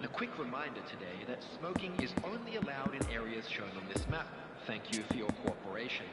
A quick reminder today that smoking is only allowed in areas shown on this map. Thank you for your cooperation.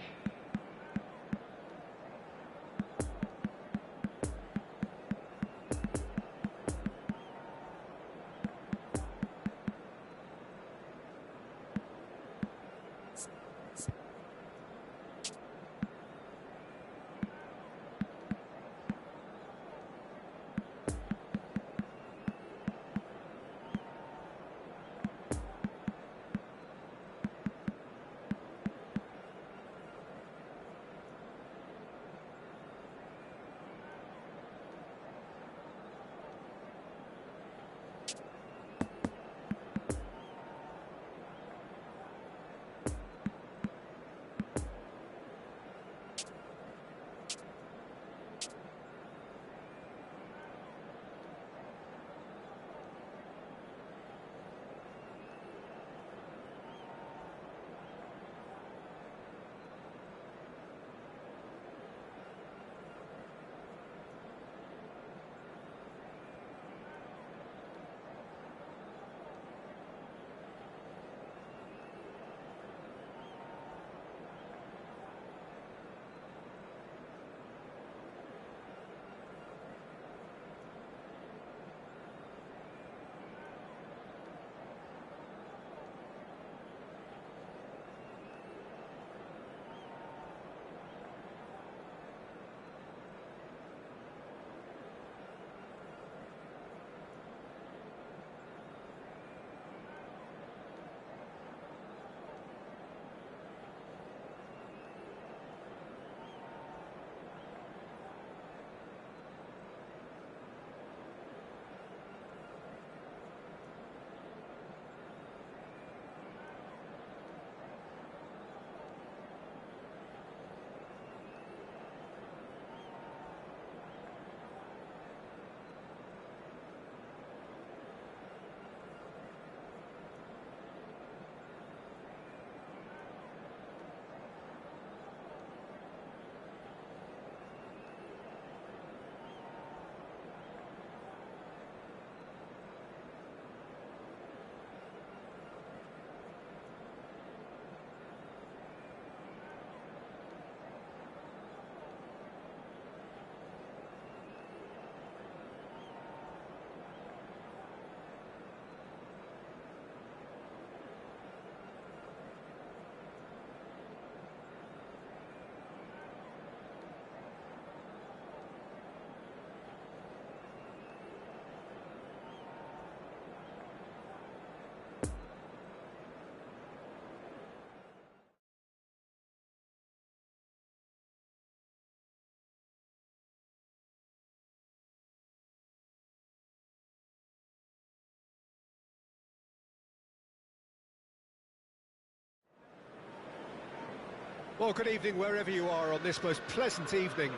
Well, good evening wherever you are on this most pleasant evening.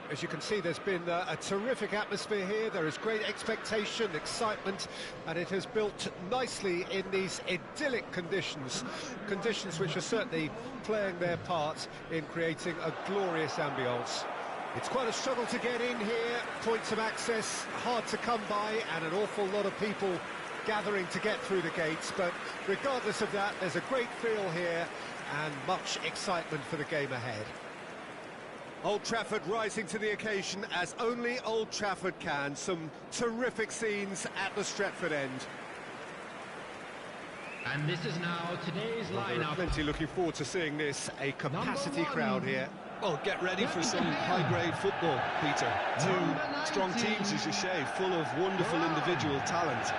As you can see, there's been a terrific atmosphere here. There is great expectation, excitement, and it has built nicely in these idyllic conditions. Conditions which are certainly playing their part in creating a glorious ambience. It's quite a struggle to get in here, points of access hard to come by, and an awful lot of people gathering to get through the gates. But regardless of that, there's a great feel here and much excitement for the game ahead. Old Trafford rising to the occasion as only Old Trafford can. Some terrific scenes at the Stretford end. And this is now today's lineup. Plenty looking forward to seeing this. A capacity crowd here. Well, get ready for some high-grade football, Peter. Two strong teams, as you say, full of wonderful individual talent.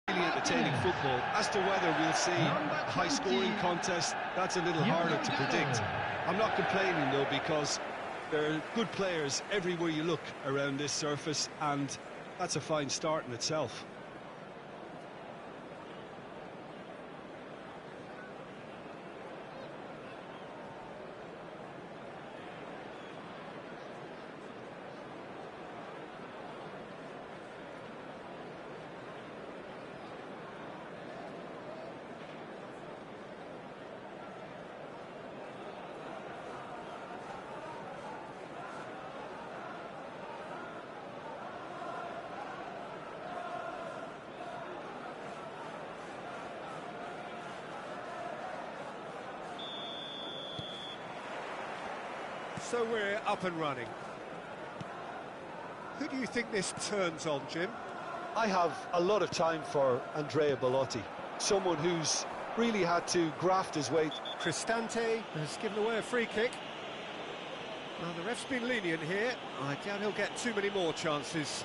Really entertaining football. As to whether we'll see a high-scoring contest, that's a little harder to predict. I'm not complaining, though, because there are good players everywhere you look around this surface, and that's a fine start in itself. So we're up and running. Who do you think this turns on, Jim? I have a lot of time for Andrea Bellotti, someone who's really had to graft his way. Cristante has given away a free kick. Well, the ref's been lenient here. I doubt he'll get too many more chances.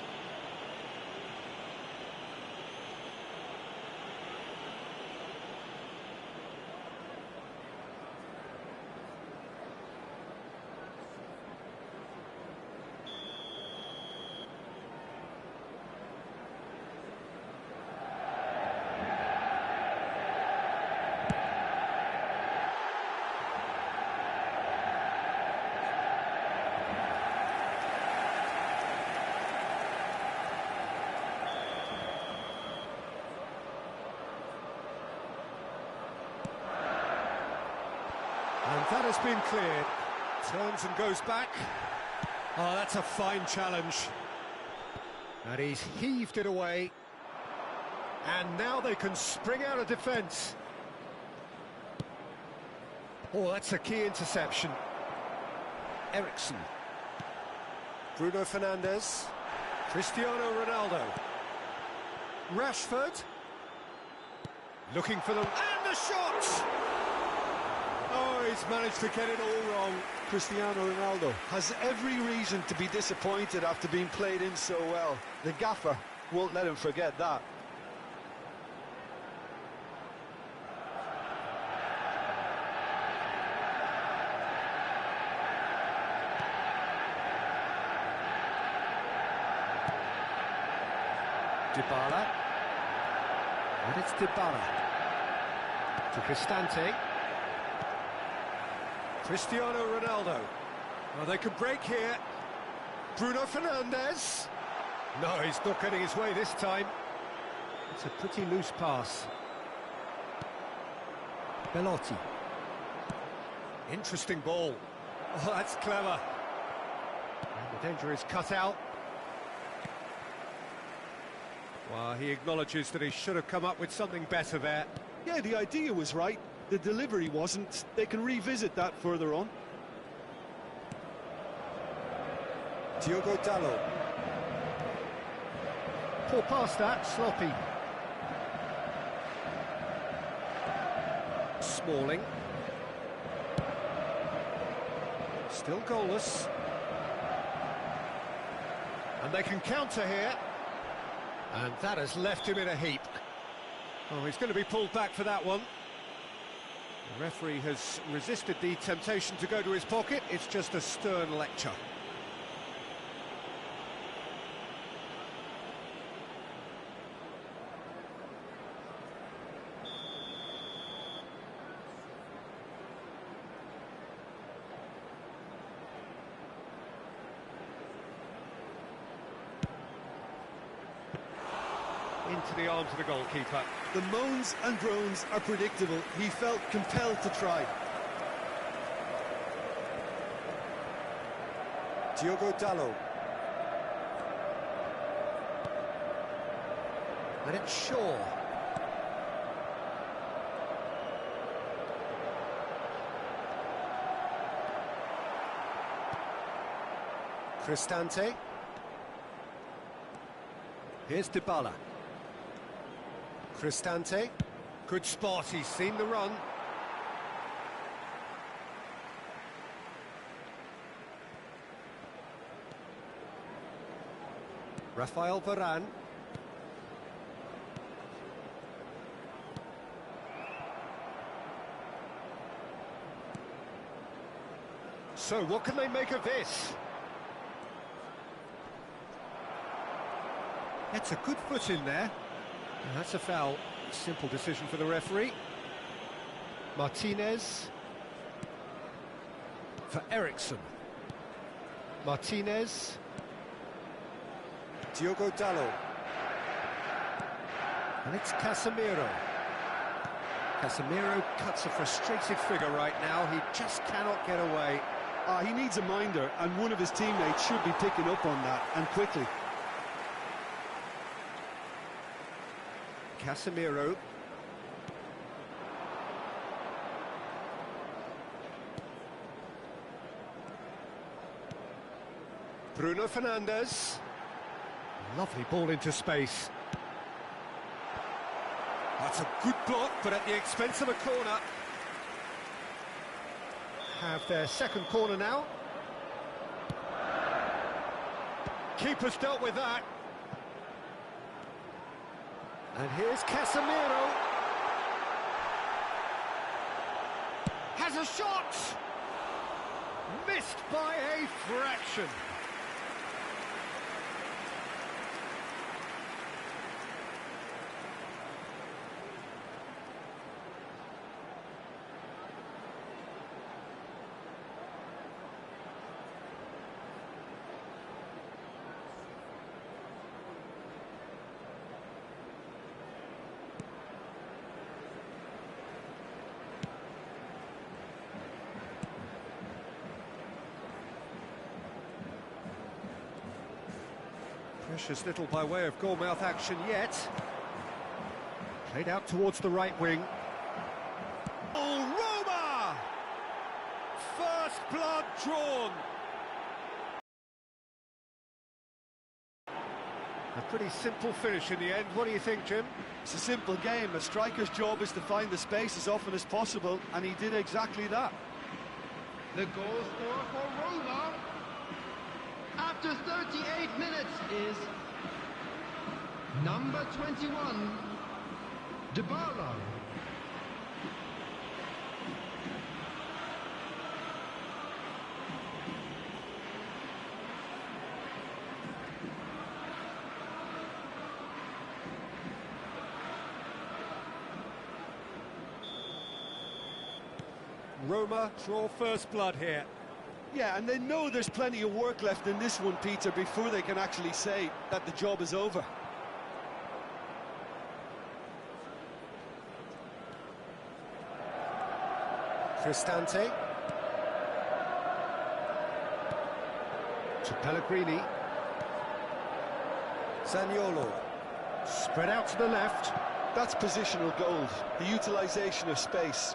And that has been cleared. Turns and goes back. Oh, that's a fine challenge. And he's heaved it away. And now they can spring out of defence. Oh, that's a key interception. Ericsson. Bruno Fernandes. Cristiano Ronaldo. Rashford. Looking for them. And the shot! Oh, he's managed to get it all wrong. Cristiano Ronaldo has every reason to be disappointed after being played in so well. The gaffer won't let him forget that. Dybala. And it's Dybala. To Cristante. Cristiano Ronaldo. Well, they can break here. Bruno Fernandes. No, he's not getting his way this time. It's a pretty loose pass. Bellotti. Interesting ball. Oh, that's clever. And the danger is cut out. Well, he acknowledges that he should have come up with something better there. Yeah, the idea was right. The delivery wasn't. They can revisit that further on. Diogo Dalot. Poor pass that, sloppy. Smalling. Still goalless. And they can counter here. And that has left him in a heap. Oh, he's going to be pulled back for that one. The referee has resisted the temptation to go to his pocket. It's just a stern lecture. Into the arms of the goalkeeper. The moans and groans are predictable. He felt compelled to try. Diogo Dalot. And it's Shaw. Cristante. Here's Dybala. Cristante. Good spot, he's seen the run. Rafael Varane. So, what can they make of this? That's a good foot in there. And that's a foul. Simple decision for the referee. Martinez. For Ericsson. Martinez. Diogo Dalot. And it's Casemiro. Casemiro cuts a frustrated figure right now. He just cannot get away. He needs a minder, and one of his teammates should be picking up on that, and quickly. Casemiro. Bruno Fernandes. Lovely ball into space. That's a good block, but at the expense of a corner. Have their second corner now. Keeper's dealt with that. And here's Casemiro. Has a shot! Missed by a fraction. Precious little by way of goal-mouth action yet. Played out towards the right wing. Oh, Roma! First blood drawn. A pretty simple finish in the end. What do you think, Jim? It's a simple game. A striker's job is to find the space as often as possible, and he did exactly that. The goal scorer for Roma after 38 minutes is number 21, Dybala. Roma draw first blood here. Yeah, and they know there's plenty of work left in this one, Peter, before they can actually say that the job is over. Cristante. To Pellegrini. Zaniolo. Spread out to the left. That's positional gold, the utilisation of space.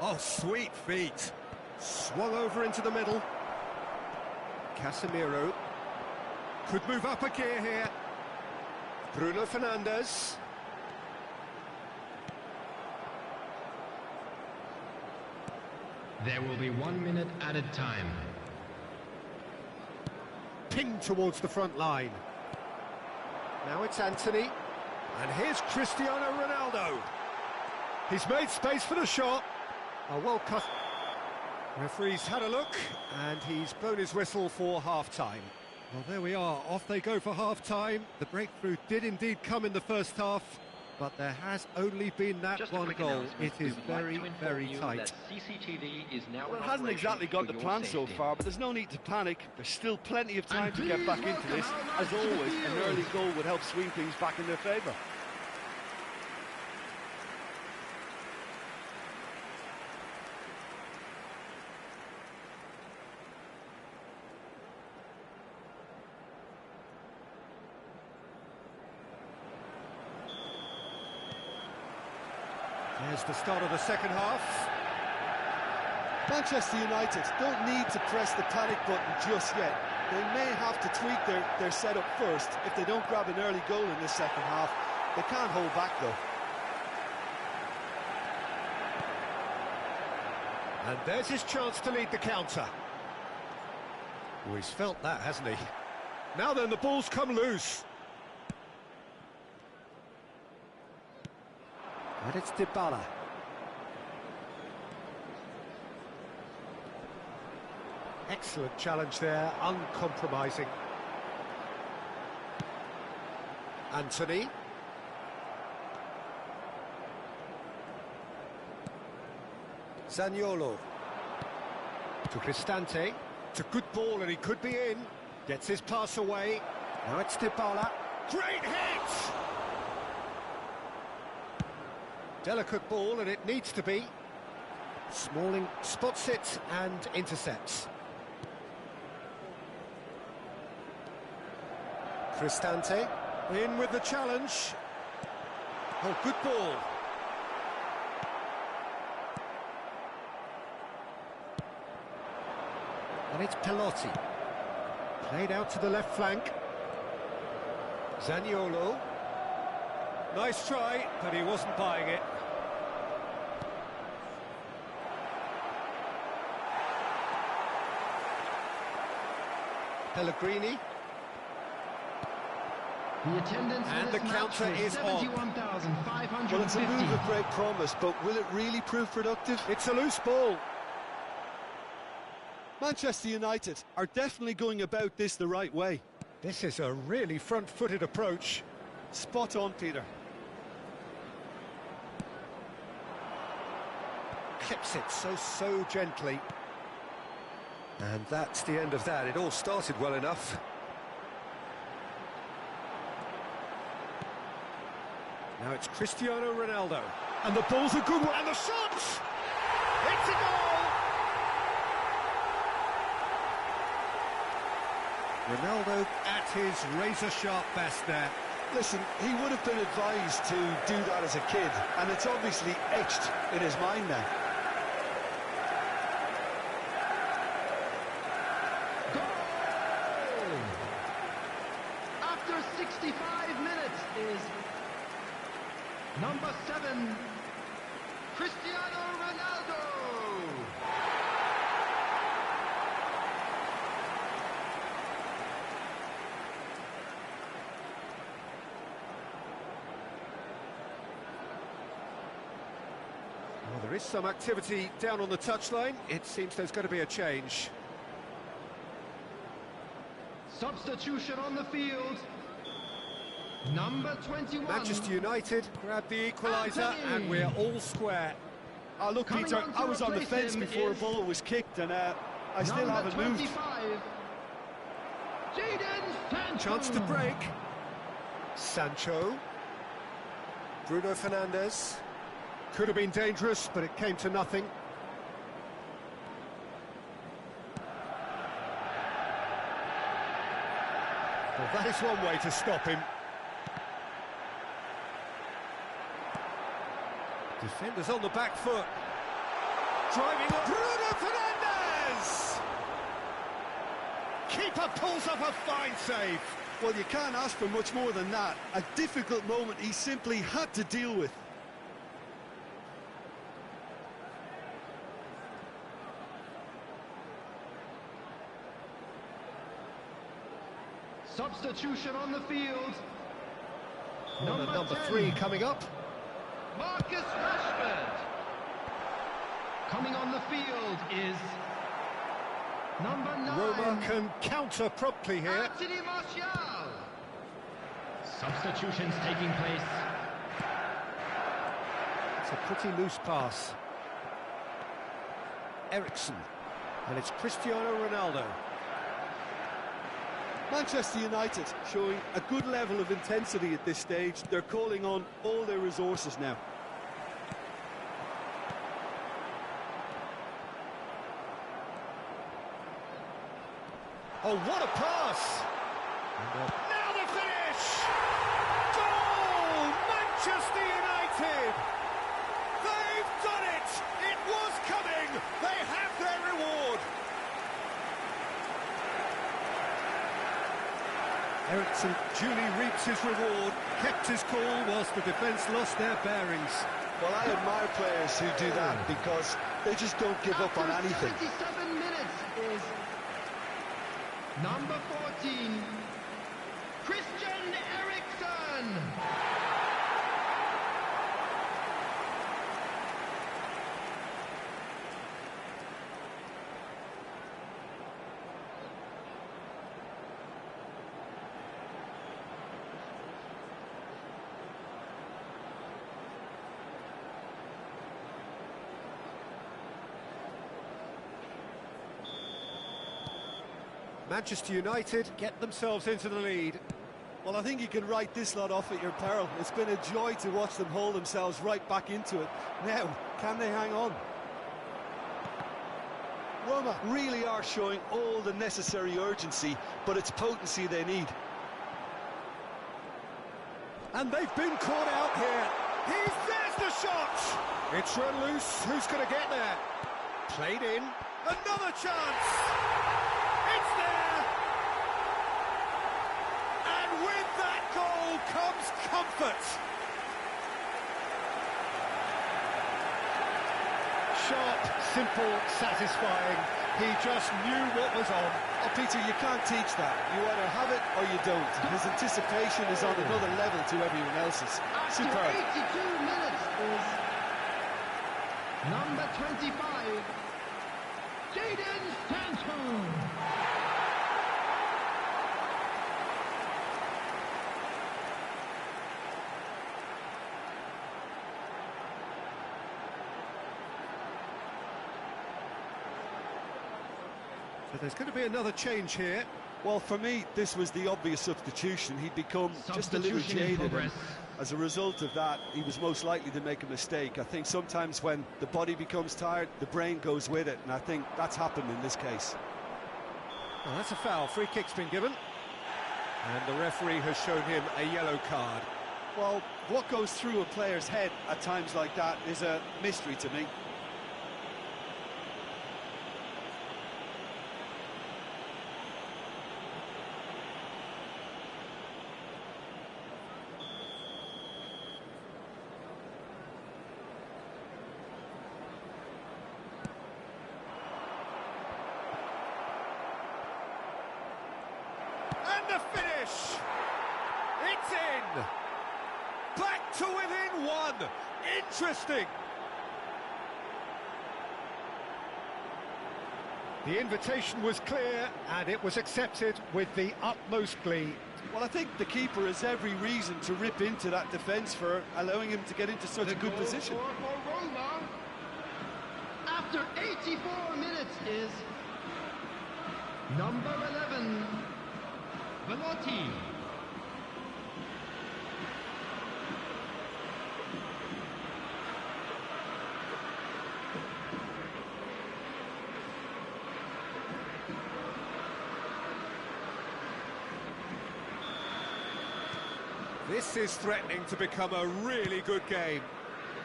Oh, sweet feet. Swung over into the middle. Casemiro. Could move up a gear here. Bruno Fernandes. There will be 1 minute added time. Pinged towards the front line. Now it's Anthony. And here's Cristiano Ronaldo. He's made space for the shot. A well-cut. Referee's had a look, and he's blown his whistle for half-time. Well, there we are. Off they go for half-time. The breakthrough did indeed come in the first half, but there has only been that Just a one quick goal. announcement. It is We would like very, to inform very you tight. that CCTV is now Well, it in hasn't exactly got operation the for plan your so safety. far, but there's no need to panic. There's still plenty of time And to get please back into welcome this. our As lads to the always, an field. early goal would help swing things back in their favour. There's the start of the second half. Manchester United don't need to press the panic button just yet. They may have to tweak their setup first if they don't grab an early goal in this second half. They can't hold back though. And there's his chance to lead the counter. Oh, he's felt that, hasn't he? Now then, the ball's come loose. And it's Dybala. Excellent challenge there, uncompromising. Anthony. Zaniolo. To Cristante. It's a good ball and he could be in. Gets his pass away. Now it's Dybala. Great hit! Delicate ball, and it needs to be. Smalling spots it and intercepts. Cristante in with the challenge. Oh, good ball. And it's Pelotti. Played out to the left flank. Zaniolo. Nice try, but he wasn't buying it. Pellegrini. The attendance and the counter is on. Well, it's a move of great promise, but will it really prove productive? It's a loose ball. Manchester United are definitely going about this the right way. This is a really front-footed approach. Spot on, Peter. Clips it so gently. And that's the end of that. It all started well enough. Now it's Cristiano Ronaldo. And the ball's a good one. And the shot! It's a goal! Ronaldo at his razor-sharp best there. Listen, he would have been advised to do that as a kid, and it's obviously etched in his mind now. Goal! After 65 minutes is number 7, Cristiano Ronaldo. Well, there is some activity down on the touchline. It seems there's going to be a change. Substitution on the field. Number 21. Manchester United grab the equaliser and we're all square. Oh, look, Coming Peter, on to I was on the replace fence him before a is ball was kicked, and I still haven't moved. 25. Jadon Sancho. Chance to break. Sancho. Bruno Fernandes. Could have been dangerous, but it came to nothing. Well, that is one way to stop him. Defenders on the back foot. Driving up. Bruno Fernandes! Keeper pulls off a fine save. Well, you can't ask for much more than that. A difficult moment he simply had to deal with. Substitution on the field. Number 10. 3 coming up. Marcus Rashford. Coming on the field is number 9. Roma can counter promptly here. Anthony Martial. Substitutions taking place. It's a pretty loose pass. Ericsson. And it's Cristiano Ronaldo. Manchester United showing a good level of intensity at this stage. They're calling on all their resources now. Oh, what a pass! Now the finish! Goal! Manchester United! They've done it! It was coming! They have their reward! Ericsson duly reaps his reward, kept his cool whilst the defence lost their bearings. Well, I admire players who do that because they just don't give up on anything. 27 minutes is number 14, Christian Eriksen. Manchester United get themselves into the lead. Well, I think you can write this lot off at your peril. It's been a joy to watch them hold themselves right back into it. Now, can they hang on? Roma really are showing all the necessary urgency, but it's potency they need. And they've been caught out here. There's the shot! It's run loose. Who's going to get there? Played in. Another chance! It's there! with that goal comes comfort. Sharp, simple, satisfying. He just knew what was on. Oh, Peter, you can't teach that. You either have it or you don't. His anticipation is on another level to everyone else's. Superb. After 82 minutes is number 25, Jadon Sancho. So there's going to be another change here. Well, for me, this was the obvious substitution. He'd become just a little Substitution in jaded. progress. As a result of that, he was most likely to make a mistake. I think sometimes when the body becomes tired, the brain goes with it, and I think that's happened in this case. Well, that's a foul. Free kick's been given. And the referee has shown him a yellow card. Well, what goes through a player's head at times like that is a mystery to me. And the finish! It's in! Back to within one! Interesting! The invitation was clear and it was accepted with the utmost glee. Well, I think the keeper has every reason to rip into that defence for allowing him to get into such a good position. For Roma, after 84 minutes is number 11, Velotti. This is threatening to become a really good game.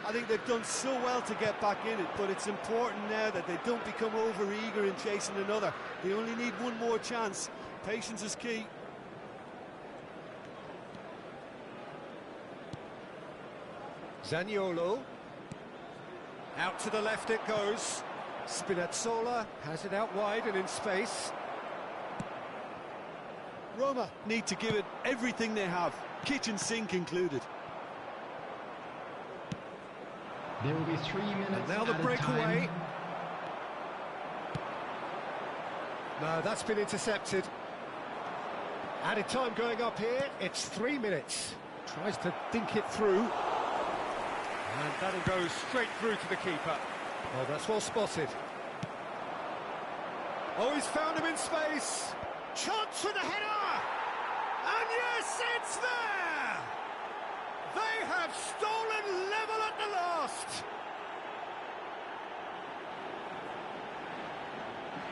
I think they've done so well to get back in it, but it's important now that they don't become over-eager in chasing another. They only need one more chance. Patience is key. Zaniolo. Out to the left it goes. Spinazzola has it out wide and in space. Roma need to give it everything they have, kitchen sink included. There will be 3 minutes. And now the at a breakaway. time. No, that's been intercepted. Added time going up here. It's 3 minutes. Tries to think it through. And that'll go straight through to the keeper. Oh, that's well spotted. Oh, he's found him in space. Chance for the header! And yes, it's there! They have stolen level at the last!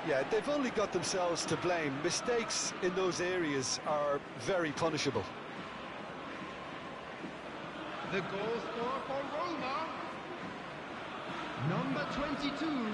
Yeah, they've only got themselves to blame. Mistakes in those areas are very punishable. The goal scorer for Roma, number 22,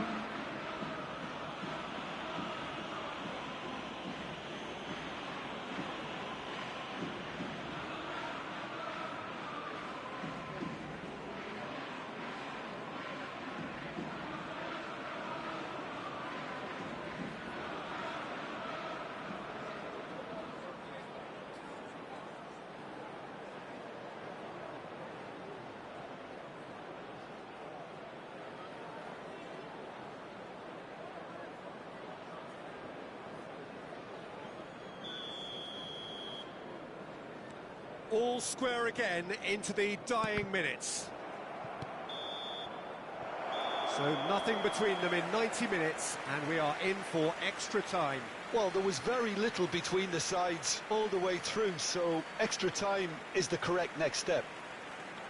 All square again into the dying minutes. So nothing between them in 90 minutes, and we are in for extra time. Well, there was very little between the sides all the way through, so extra time is the correct next step.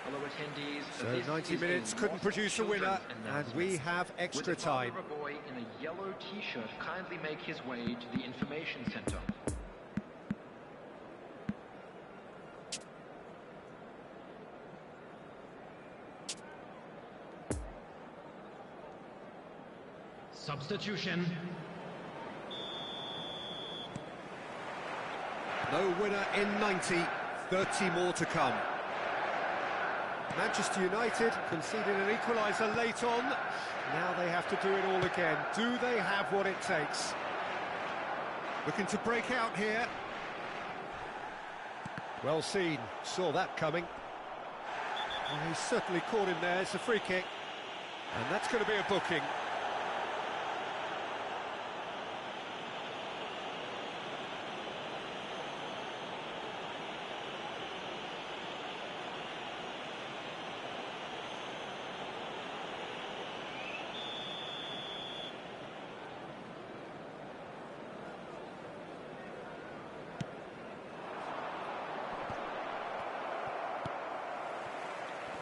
Hello attendees. So This 90 is minutes a couldn't produce a winner, and we have extra Would the father time. of a boy in a yellow t-shirt kindly make his way to the information center? substitution. No winner in 90, 30 more to come. Manchester United conceded an equaliser late on. Now they have to do it all again. Do they have what it takes? Looking to break out here. Well seen, saw that coming. Well, he's certainly caught him there. It's a free kick. And that's going to be a booking.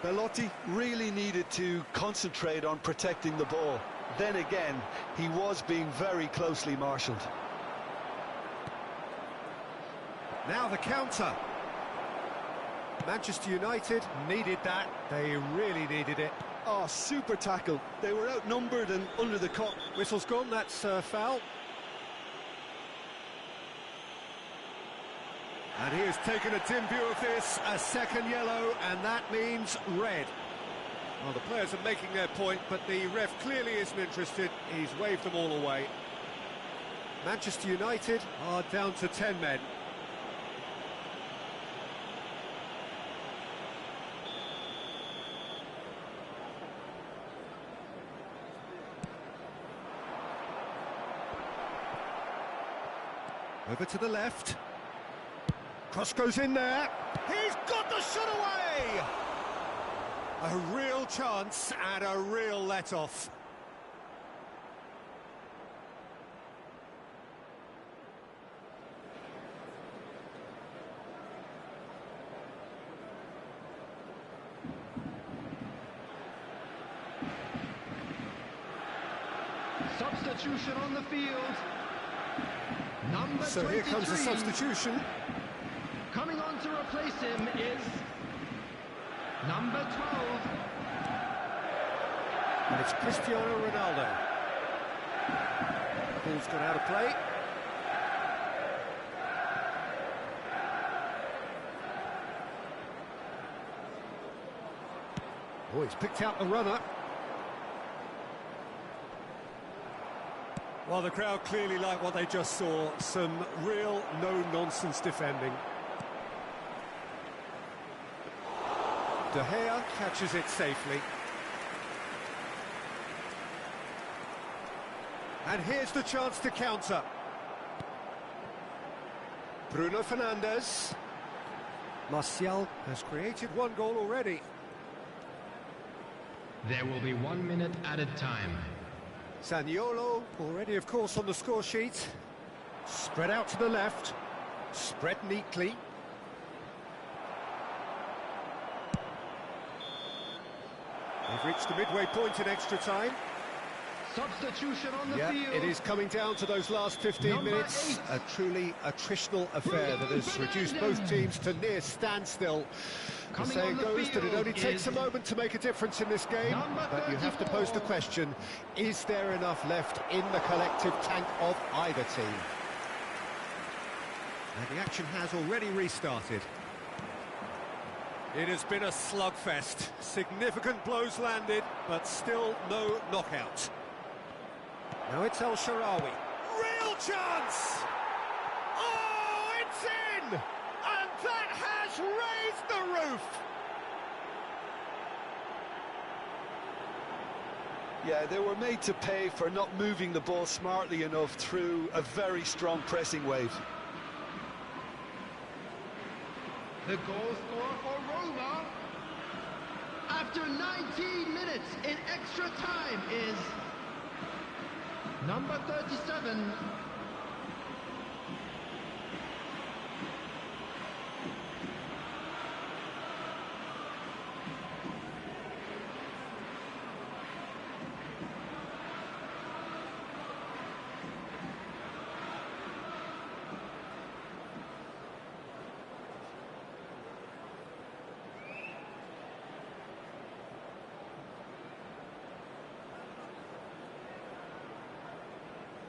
Belotti really needed to concentrate on protecting the ball. Then again, he was being very closely marshalled. Now the counter. Manchester United needed that. They really needed it. Oh, super tackle. They were outnumbered and under the cut. Whistle's gone, that's foul. And he has taken a dim view of this, a second yellow, and that means red. Well, the players are making their point, but the ref clearly isn't interested. He's waved them all away. Manchester United are down to 10 men. Over to the left. Cross goes in there. He's got the shot away! A real chance and a real let-off. Substitution on the field. Number So 23. here comes the substitution. Coming on to replace him is number 12. And it's Cristiano Ronaldo. Ball's gone out of play. Oh, he's picked out the runner. Well, the crowd clearly like what they just saw. Some real no-nonsense defending. De Gea catches it safely. And here's the chance to counter. Bruno Fernandes. Martial has created one goal already. There will be 1 minute added time. Zaniolo already, of course, on the score sheet. Spread out to the left. Spread neatly. They've reached the midway point in extra time. Substitution on the Yeah, field. it is coming down to those last 15 Number minutes. 8. A truly attritional affair that has reduced both teams to near standstill. The Coming saying on the goes that it field only takes a is moment to make a difference in this game, number but you have to pose the 34. question, is there enough left in the collective tank of either team? And the action has already restarted. It has been a slugfest. Significant blows landed, but still no knockout. Now it's El Shaarawy. Real chance! Oh, it's in! And that has raised the roof! Yeah, they were made to pay for not moving the ball smartly enough through a very strong pressing wave. The goal scorer for Roma after 19 minutes in extra time is number 37.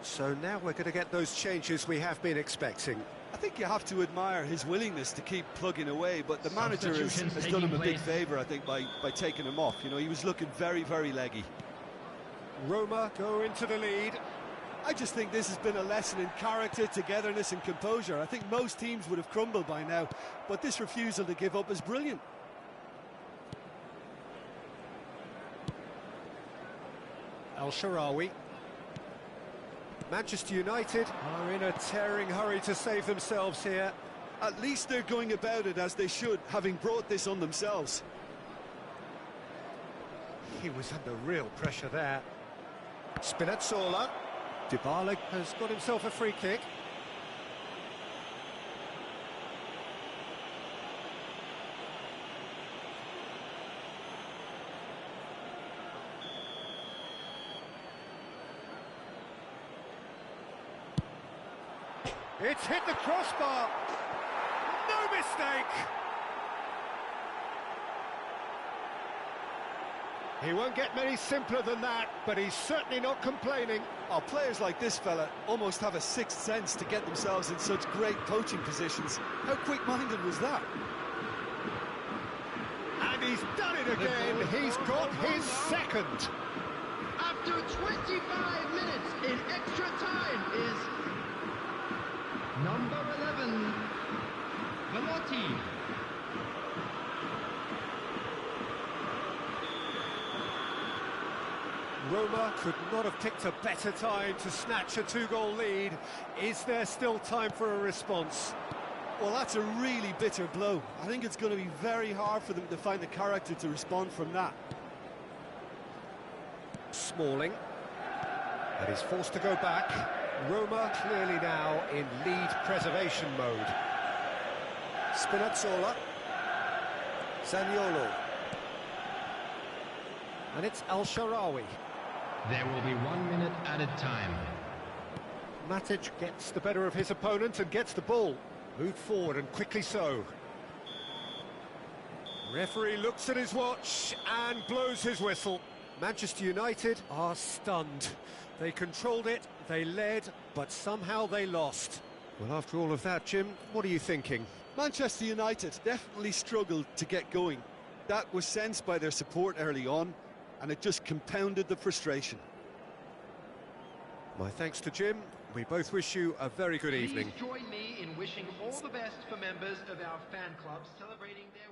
So now we're going to get those changes we have been expecting. I think you have to admire his willingness to keep plugging away, but the manager has done him a big favour, I think, by taking him off. You know, he was looking very, very leggy. Roma go into the lead. I just think this has been a lesson in character, togetherness and composure. I think most teams would have crumbled by now, but this refusal to give up is brilliant. El-Shaarawy. Manchester United are in a tearing hurry to save themselves here. At least they're going about it as they should, having brought this on themselves. He was under real pressure there. Spinazzola. Dybala has got himself a free kick. It's hit the crossbar. No mistake. He won't get many simpler than that, but he's certainly not complaining. Oh, players like this fella almost have a sixth sense to get themselves in such great coaching positions. How quick-minded was that? And he's done it again. He's got his second. After 25 minutes in extra time is number 11, Velotti. Roma could not have picked a better time to snatch a two-goal lead. Is there still time for a response? Well, that's a really bitter blow. I think it's going to be very hard for them to find the character to respond from that. Smalling. And he's forced to go back. Roma clearly now in lead preservation mode. Spinazzola. Zaniolo. And it's El-Shaarawy. There will be 1 minute added time. Matic gets the better of his opponent and gets the ball. Moved forward and quickly so. Referee looks at his watch and blows his whistle. Manchester United are stunned. They controlled it, they led, but somehow they lost. Well, after all of that, Jim, what are you thinking? Manchester United definitely struggled to get going. That was sensed by their support early on, and it just compounded the frustration. My thanks to Jim. We both wish you a very good evening. Please join me in wishing all the best for members of our fan club celebrating their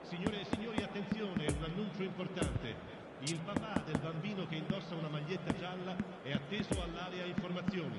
Signore e signori, attenzione, un annuncio importante. Il papà del bambino che indossa una maglietta gialla è atteso all'area informazioni.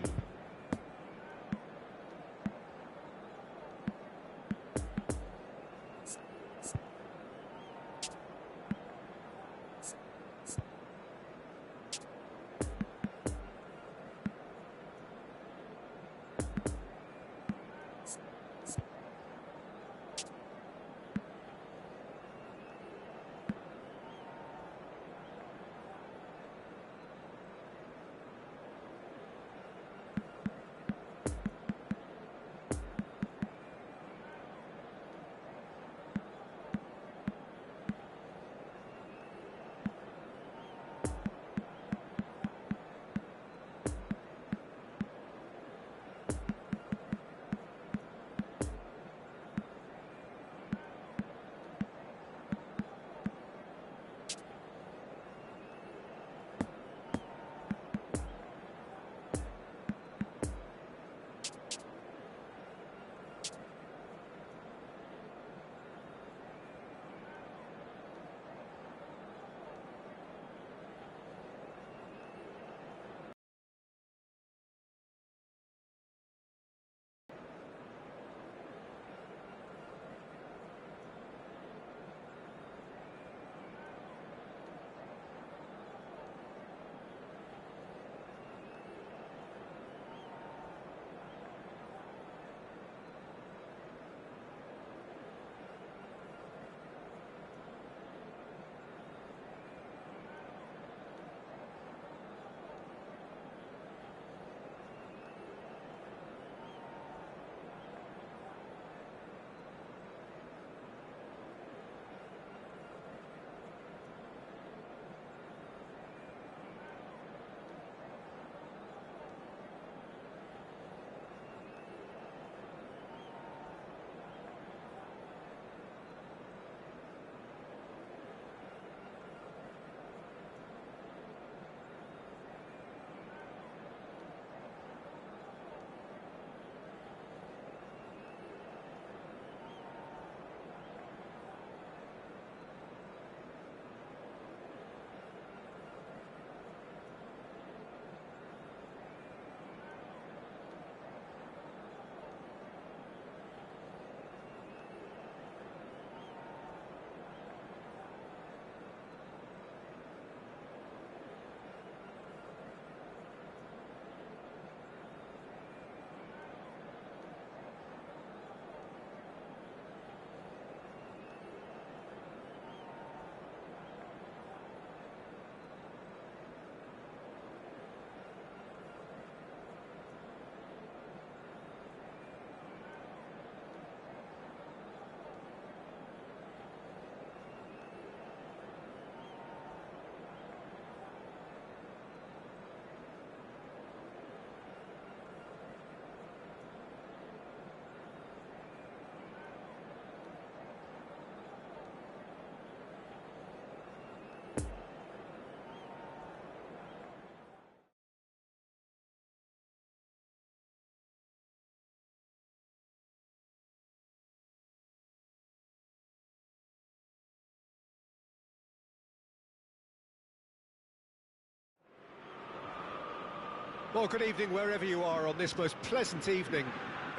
Well, good evening wherever you are on this most pleasant evening.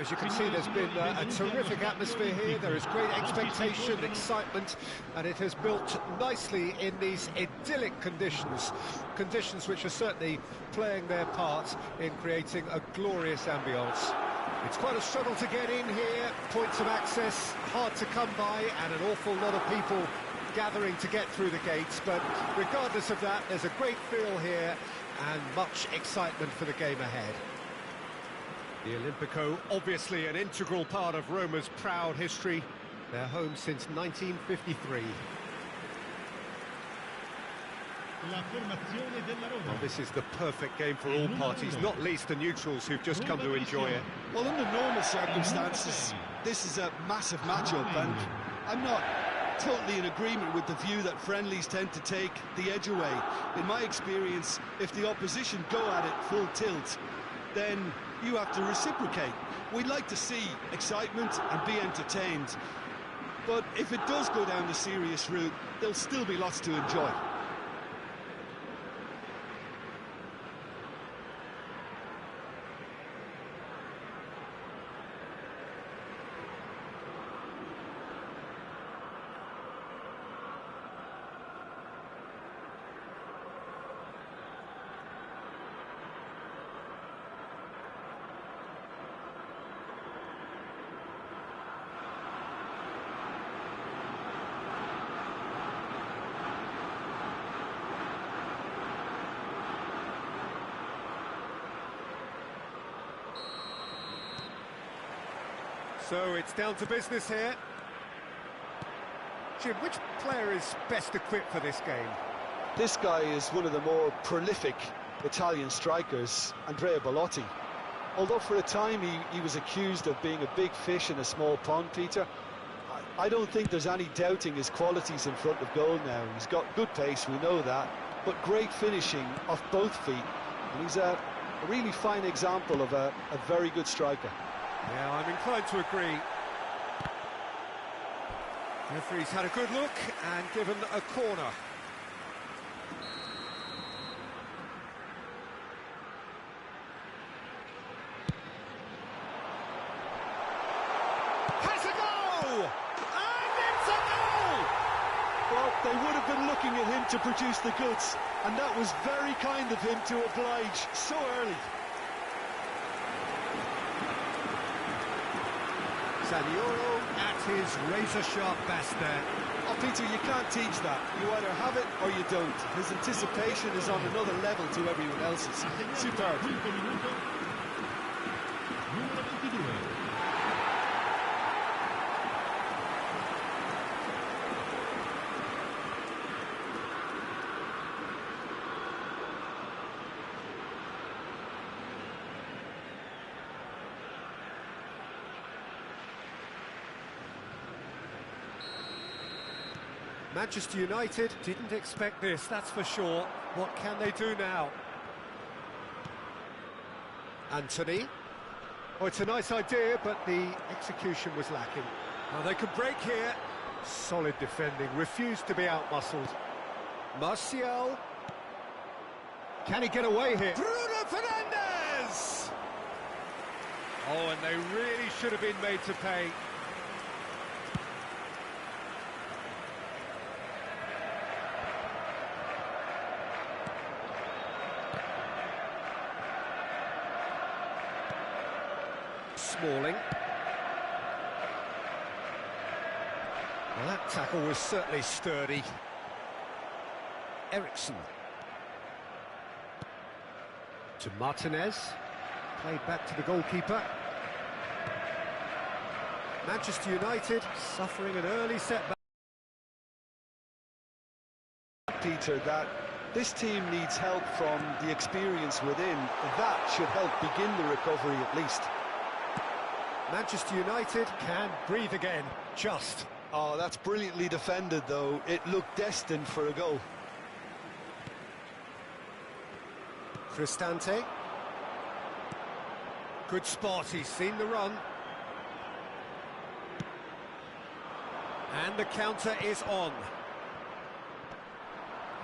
As you can see, there's been a terrific atmosphere here. There is great expectation, excitement, and it has built nicely in these idyllic conditions. Conditions which are certainly playing their part in creating a glorious ambience. It's quite a struggle to get in here, points of access hard to come by, and an awful lot of people gathering to get through the gates. But regardless of that, there's a great feel here and much excitement for the game ahead. The Olimpico, obviously an integral part of Roma's proud history. They're home since 1953. Well, this is the perfect game for all parties, not least the neutrals who've just come to enjoy it. Well, under normal circumstances, this is a massive matchup, and I'm not totally in agreement with the view that friendlies tend to take the edge away. In my experience, if the opposition go at it full tilt, then you have to reciprocate. We'd like to see excitement and be entertained. but if it does go down the serious route, there'll still be lots to enjoy. So it's down to business here. Jim, which player is best equipped for this game? This guy is one of the more prolific Italian strikers, Andrea Bellotti. Although for a time he was accused of being a big fish in a small pond, Peter, I don't think there's any doubting his qualities in front of goal now. He's got good pace, we know that, but great finishing off both feet. And he's a really fine example of a very good striker. Yeah, I'm inclined to agree. Referee's had a good look and given a corner. Has a goal! And it's a goal! Well, they would have been looking at him to produce the goods, and that was very kind of him to oblige so early. Zaniolo at his razor-sharp best there. Oh, Peter, you can't teach that. You either have it or you don't. His anticipation is on another level to everyone else's. Superb. Quinto minuto, numero 22. Manchester United didn't expect this, that's for sure. What can they do now? Anthony. Oh, it's a nice idea, but the execution was lacking. Now they can break here. Solid defending, refused to be outmuscled. Martial. Can he get away here? Bruno Fernandes! Oh, and they really should have been made to pay. Smalling. Well, that tackle was certainly sturdy. Ericsson. To Martinez. Played back to the goalkeeper. Manchester United suffering an early setback. Peter, that this team needs help from the experience within. That should help begin the recovery at least. Manchester United can breathe again, just. Oh, that's brilliantly defended, though. It looked destined for a goal. Cristante. Good spot, he's seen the run. And the counter is on.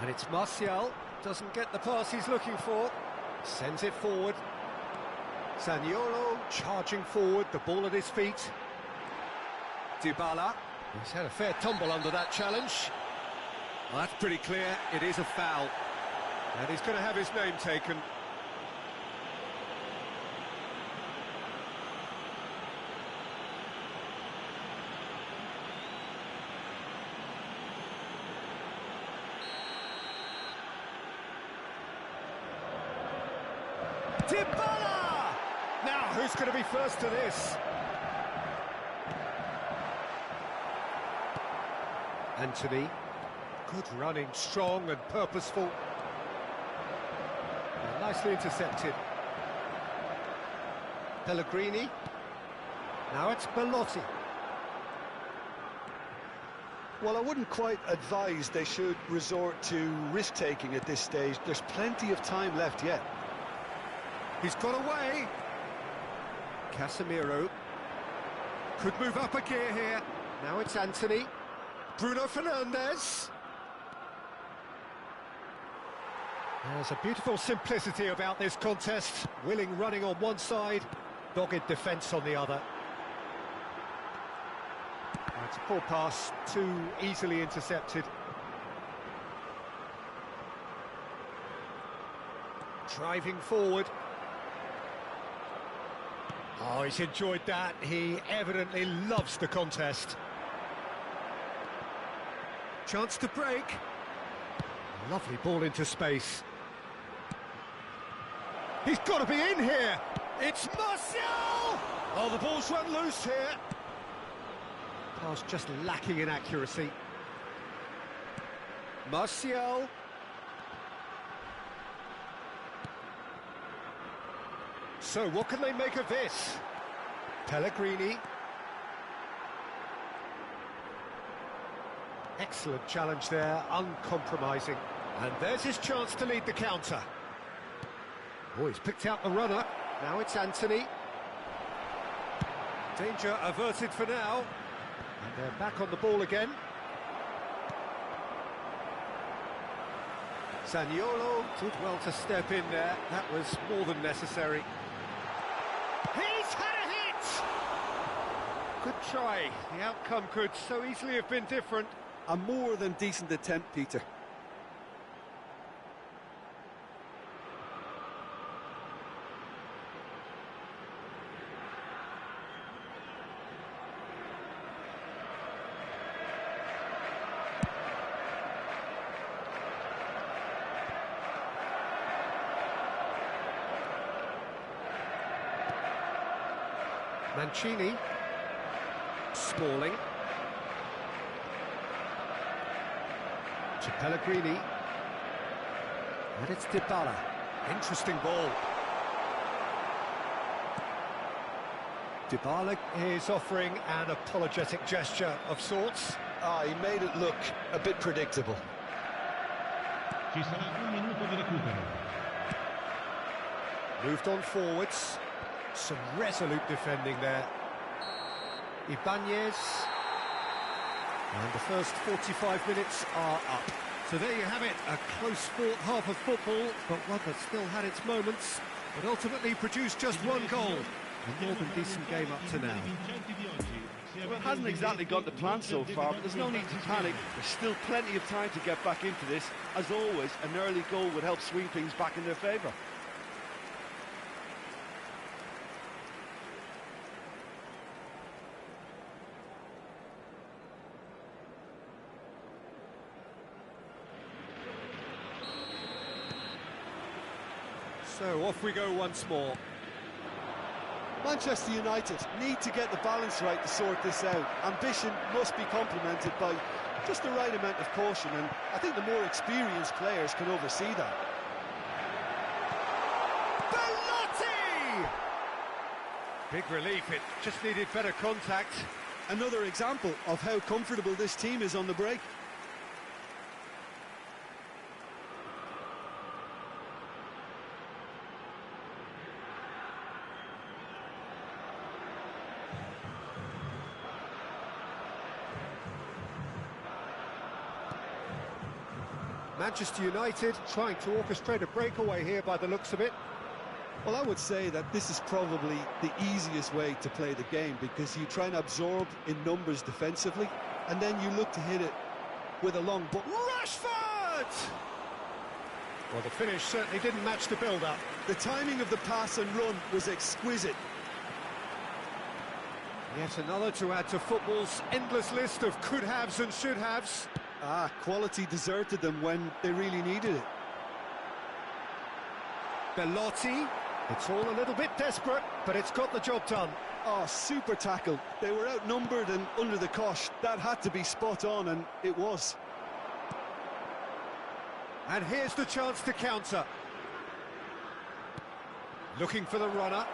And it's Martial, doesn't get the pass he's looking for. Sends it forward. Zaniolo charging forward, the ball at his feet. Dybala. He's had a fair tumble under that challenge. Well, that's pretty clear, it is a foul. And he's going to have his name taken. Dybala! Now, who's going to be first to this? Anthony. Good running, strong and purposeful. And nicely intercepted. Pellegrini. Now it's Bellotti. Well, I wouldn't quite advise they should resort to risk-taking at this stage. There's plenty of time left yet. He's got away. Casemiro could move up a gear here. Now it's Anthony. Bruno Fernandes. There's a beautiful simplicity about this contest. Willing running on one side, dogged defence on the other. It's a poor pass, too easily intercepted. Driving forward. Oh, he's enjoyed that. He evidently loves the contest. Chance to break. Lovely ball into space. He's got to be in here. It's Martial! Oh, the ball's run loose here. Pass just lacking in accuracy. Martial. So, what can they make of this? Pellegrini. Excellent challenge there, uncompromising. And there's his chance to lead the counter. Oh, he's picked out the runner. Now it's Anthony. Danger averted for now. And they're back on the ball again. Zaniolo did well to step in there. That was more than necessary. He's had a hit! Good try. The outcome could so easily have been different. A more than decent attempt, Peter. Mancini. Smalling. To Pellegrini. And it's Dybala. Interesting ball. Dybala is offering an apologetic gesture of sorts. He made it look a bit predictable. Ci sarà un minuto di recupero. Moved on forwards. Some resolute defending there. Ibanez. And the first 45 minutes are up. So there you have it, a close-fought half of football, but one that still had its moments, but ultimately produced just one goal. A more than decent game up to now. Well, it hasn't exactly gone to plan so far, but there's no need to panic. There's still plenty of time to get back into this. As always, an early goal would help swing things back in their favour. So off we go once more. Manchester United need to get the balance right to sort this out. Ambition must be complemented by just the right amount of caution, and I think the more experienced players can oversee that. Bellotti! Big relief, it just needed better contact. Another example of how comfortable this team is on the break. Manchester United trying to orchestrate a breakaway here by the looks of it. Well, I would say that this is probably the easiest way to play the game, because you try and absorb in numbers defensively, and then you look to hit it with a long ball. Rashford! Well, the finish certainly didn't match the build-up. The timing of the pass and run was exquisite. Yet another to add to football's endless list of could-haves and should-haves. Quality deserted them when they really needed it. Bellotti. It's all a little bit desperate, but it's got the job done. Oh, super tackle. They were outnumbered and under the cosh. That had to be spot on, and it was. And here's the chance to counter. Looking for the runner.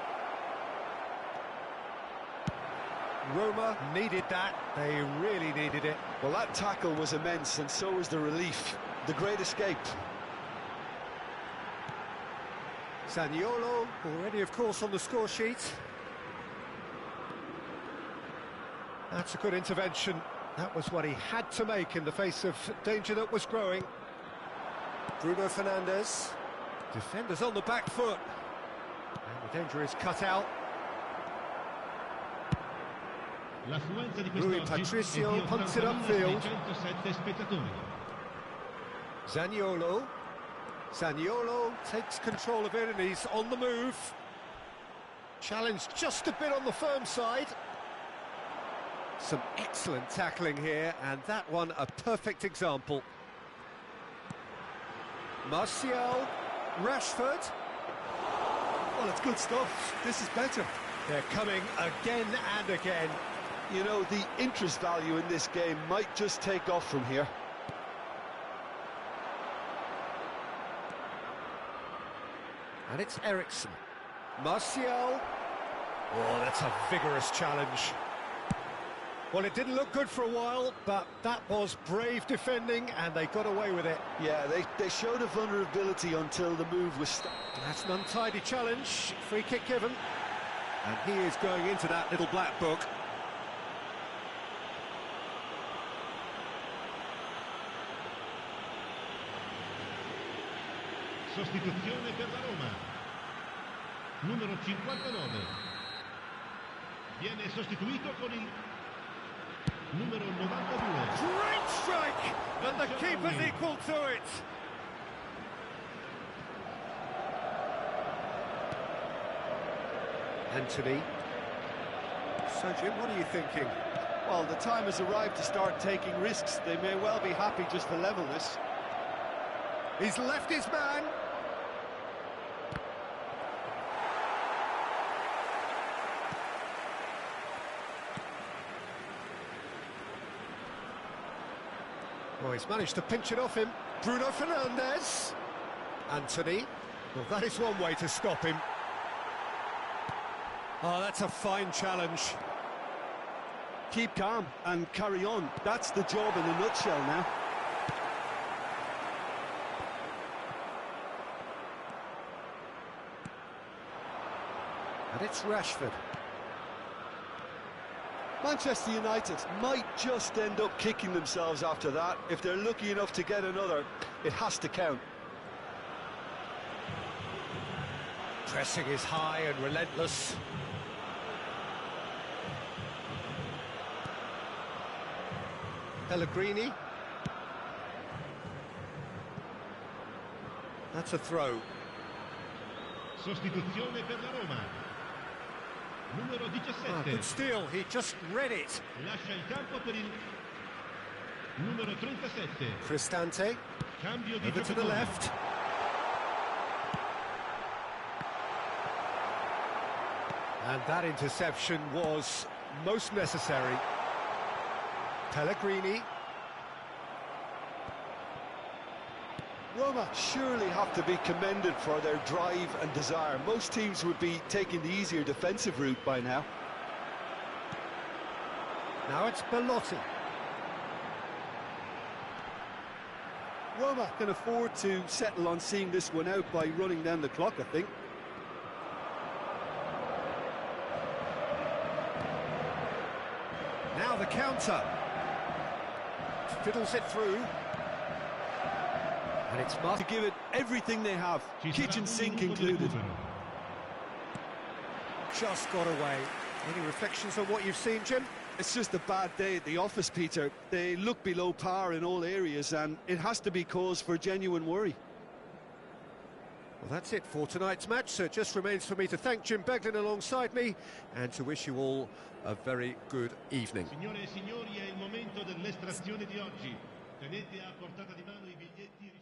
Roma needed that. They really needed it. Well, that tackle was immense, and so was the relief. The great escape. Zaniolo, already, of course, on the score sheet. That's a good intervention. That was what he had to make in the face of danger that was growing. Bruno Fernandes. Defenders on the back foot. And the danger is cut out. Rui Patricio punts it upfield. Zaniolo. Zaniolo takes control of it and he's on the move. Challenged just a bit on the firm side. Some excellent tackling here, and that one a perfect example. Martial, Rashford. Well, it's good stuff. This is better. They're coming again and again. You know, the interest value in this game might just take off from here. And it's Eriksen. Martial. Oh, that's a vigorous challenge. Well, it didn't look good for a while, but that was brave defending, and they got away with it. Yeah, they showed a vulnerability until the move was stopped. That's an untidy challenge. Free kick given. And he is going into that little black book. Sostituzione per la Roma. Numero 59. Viene sostituito con il numero 92. Great strike! And the keeper's equal to it. Anthony. So, Jim, what are you thinking? Well, the time has arrived to start taking risks. They may well be happy just to level this. He's left his man. Oh, he's managed to pinch it off him. Bruno Fernandes. Anthony. Well, that is one way to stop him. Oh, that's a fine challenge. Keep calm and carry on. That's the job in a nutshell now. And it's Rashford. Manchester United might just end up kicking themselves after that. If they're lucky enough to get another, it has to count. Pressing is high and relentless. Pellegrini. That's a throw. Sostituzione per la Roma. Numero 17. Good steal, he just read it. Lascia il campo per il numero 37. Cristante. Cambio di Over to the giocatore. left. And that interception was most necessary. Pellegrini. Roma surely have to be commended for their drive and desire. Most teams would be taking the easier defensive route by now. Now it's Belotti. Roma can afford to settle on seeing this one out by running down the clock, I think. Now the counter. Fiddles it through. And it's To give it everything they have, kitchen sink included. just got away. Any reflections on what you've seen, Jim? It's just a bad day at the office, Peter. They look below par in all areas, and it has to be cause for genuine worry. Well, that's it for tonight's match, so it just remains for me to thank Jim Beglin alongside me and to wish you all a very good evening. Signore e signori, è il momento dell'estrazione di oggi. Tenete a portata di mano i biglietti.